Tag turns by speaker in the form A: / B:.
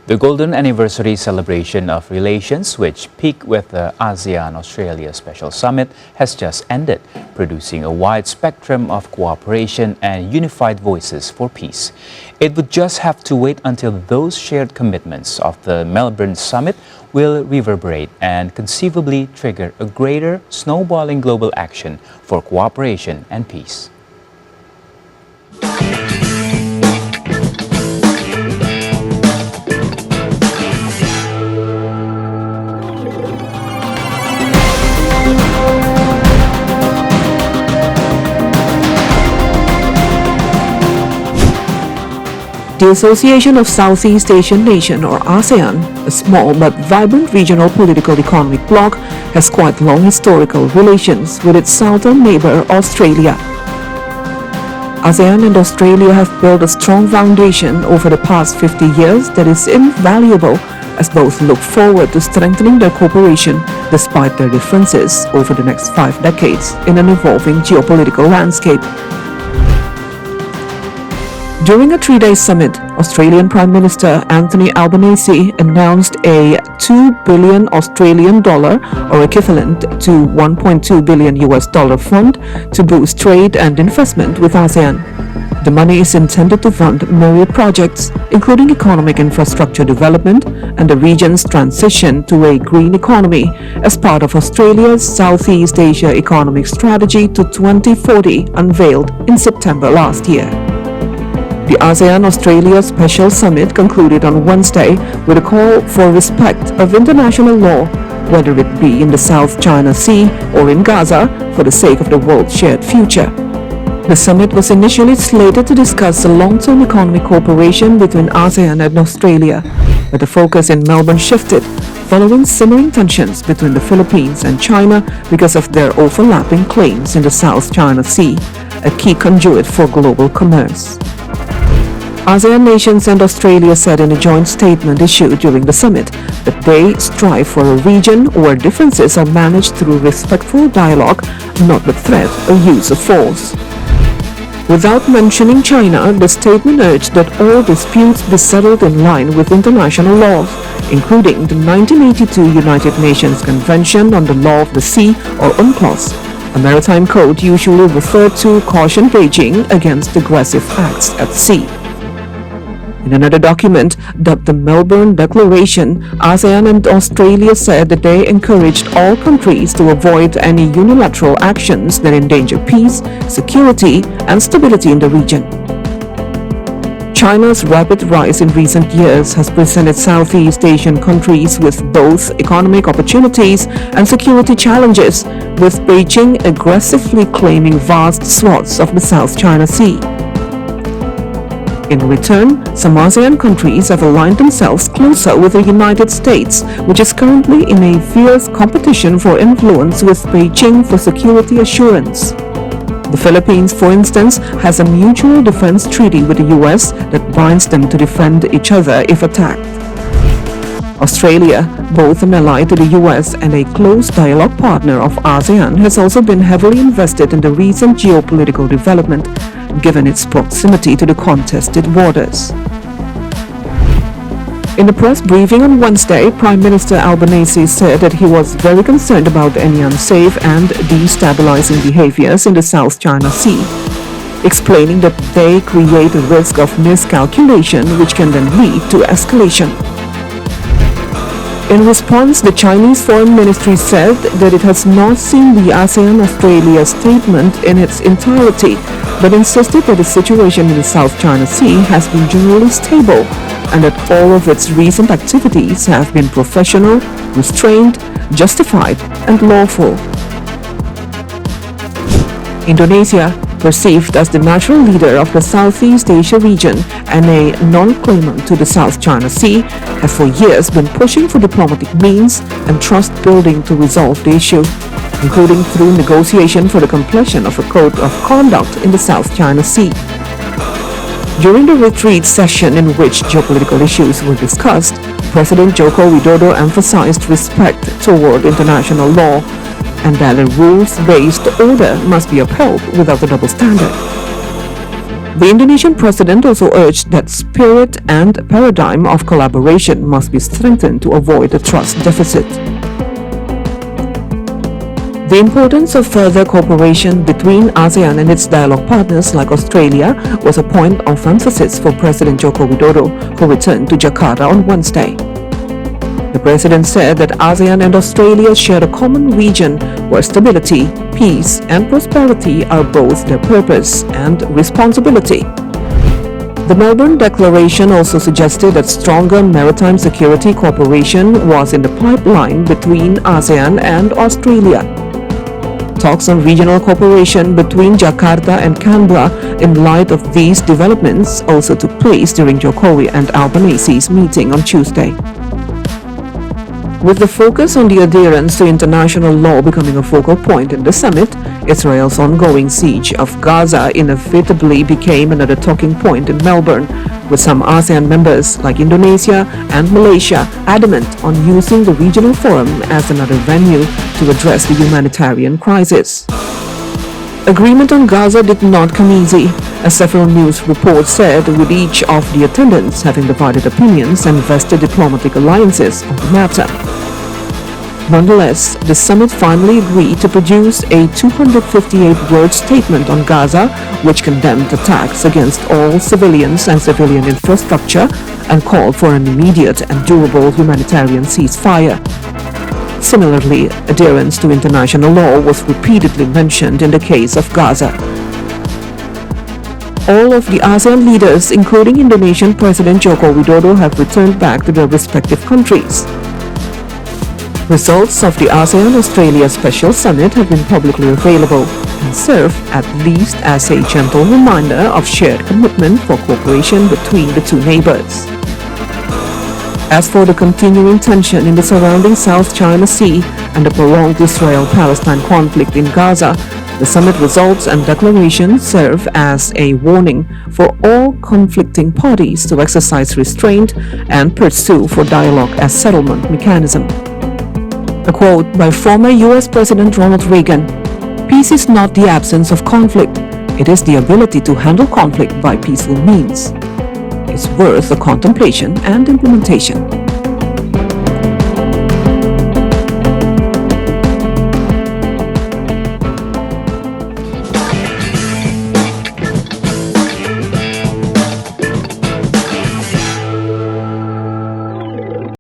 A: The Golden Anniversary celebration of relations, which peaked with the ASEAN-Australia Special Summit, has just ended, producing a wide spectrum of cooperation and unified voices for peace. It would just have to wait until those shared commitments of the Melbourne Summit will reverberate and conceivably trigger a greater snowballing global action for cooperation and peace.
B: The Association of Southeast Asian Nations, or ASEAN, a small but vibrant regional political economic bloc, has quite long historical relations with its southern neighbor Australia. ASEAN and Australia have built a strong foundation over the past 50 years that is invaluable, as both look forward to strengthening their cooperation despite their differences over the next 5 decades in an evolving geopolitical landscape. During a 3-day summit, Australian Prime Minister Anthony Albanese announced a $2 billion Australian dollar, or equivalent to $1.2 billion US fund to boost trade and investment with ASEAN. The money is intended to fund myriad projects, including economic infrastructure development and the region's transition to a green economy as part of Australia's Southeast Asia Economic Strategy to 2040, unveiled in September last year. The ASEAN-Australia Special Summit concluded on Wednesday with a call for respect of international law, whether it be in the South China Sea or in Gaza, for the sake of the world's shared future. The summit was initially slated to discuss the long-term economic cooperation between ASEAN and Australia, but the focus in Melbourne shifted following simmering tensions between the Philippines and China because of their overlapping claims in the South China Sea, a key conduit for global commerce. ASEAN nations and Australia said in a joint statement issued during the summit that they strive for a region where differences are managed through respectful dialogue, not the threat or use of force. Without mentioning China, the statement urged that all disputes be settled in line with international laws, including the 1982 United Nations Convention on the Law of the Sea, or UNCLOS, a maritime code usually referred to caution Beijing against aggressive acts at sea. In another document, dubbed the Melbourne Declaration, ASEAN and Australia said that they encouraged all countries to avoid any unilateral actions that endanger peace, security, and stability in the region. China's rapid rise in recent years has presented Southeast Asian countries with both economic opportunities and security challenges, with Beijing aggressively claiming vast swaths of the South China Sea. In return, some ASEAN countries have aligned themselves closer with the United States, which is currently in a fierce competition for influence with Beijing for security assurance. The Philippines, for instance, has a mutual defense treaty with the US that binds them to defend each other if attacked. Australia, both an ally to the US and a close dialogue partner of ASEAN, has also been heavily invested in the recent geopolitical development, given its proximity to the contested waters. In a press briefing on Wednesday, Prime Minister Albanese said that he was very concerned about any unsafe and destabilizing behaviors in the South China Sea, explaining that they create a risk of miscalculation which can then lead to escalation. In response, the Chinese Foreign Ministry said that it has not seen the ASEAN-Australia statement in its entirety, but insisted that the situation in the South China Sea has been generally stable and that all of its recent activities have been professional, restrained, justified, and lawful. Indonesia, perceived as the natural leader of the Southeast Asia region and a non-claimant to the South China Sea, has for years been pushing for diplomatic means and trust building to resolve the issue, including through negotiation for the completion of a code of conduct in the South China Sea. During the retreat session in which geopolitical issues were discussed, President Joko Widodo emphasized respect toward international law and that a rules-based order must be upheld without a double standard. The Indonesian president also urged that spirit and paradigm of collaboration must be strengthened to avoid a trust deficit. The importance of further cooperation between ASEAN and its dialogue partners like Australia was a point of emphasis for President Joko Widodo, who returned to Jakarta on Wednesday. The president said that ASEAN and Australia share a common region where stability, peace, and prosperity are both their purpose and responsibility. The Melbourne Declaration also suggested that stronger maritime security cooperation was in the pipeline between ASEAN and Australia. Talks on regional cooperation between Jakarta and Canberra in light of these developments also took place during Jokowi and Albanese's meeting on Tuesday. With the focus on the adherence to international law becoming a focal point in the summit, Israel's ongoing siege of Gaza inevitably became another talking point in Melbourne, with some ASEAN members like Indonesia and Malaysia adamant on using the regional forum as another venue to address the humanitarian crisis. Agreement on Gaza did not come easy, as several news reports said, with each of the attendants having divided opinions and vested diplomatic alliances on the matter. Nonetheless, the summit finally agreed to produce a 258-word statement on Gaza, which condemned attacks against all civilians and civilian infrastructure and called for an immediate and durable humanitarian ceasefire. Similarly, adherence to international law was repeatedly mentioned in the case of Gaza. All of the ASEAN leaders, including Indonesian President Joko Widodo, have returned back to their respective countries. Results of the ASEAN-Australia Special Summit have been publicly available and serve at least as a gentle reminder of shared commitment for cooperation between the two neighbors. As for the continuing tension in the surrounding South China Sea and the prolonged Israel-Palestine conflict in Gaza, the summit results and declarations serve as a warning for all conflicting parties to exercise restraint and pursue for dialogue as settlement mechanism. A quote by former U.S. President Ronald Reagan: "Peace is not the absence of conflict, it is the ability to handle conflict by peaceful means." It's worth the contemplation and implementation.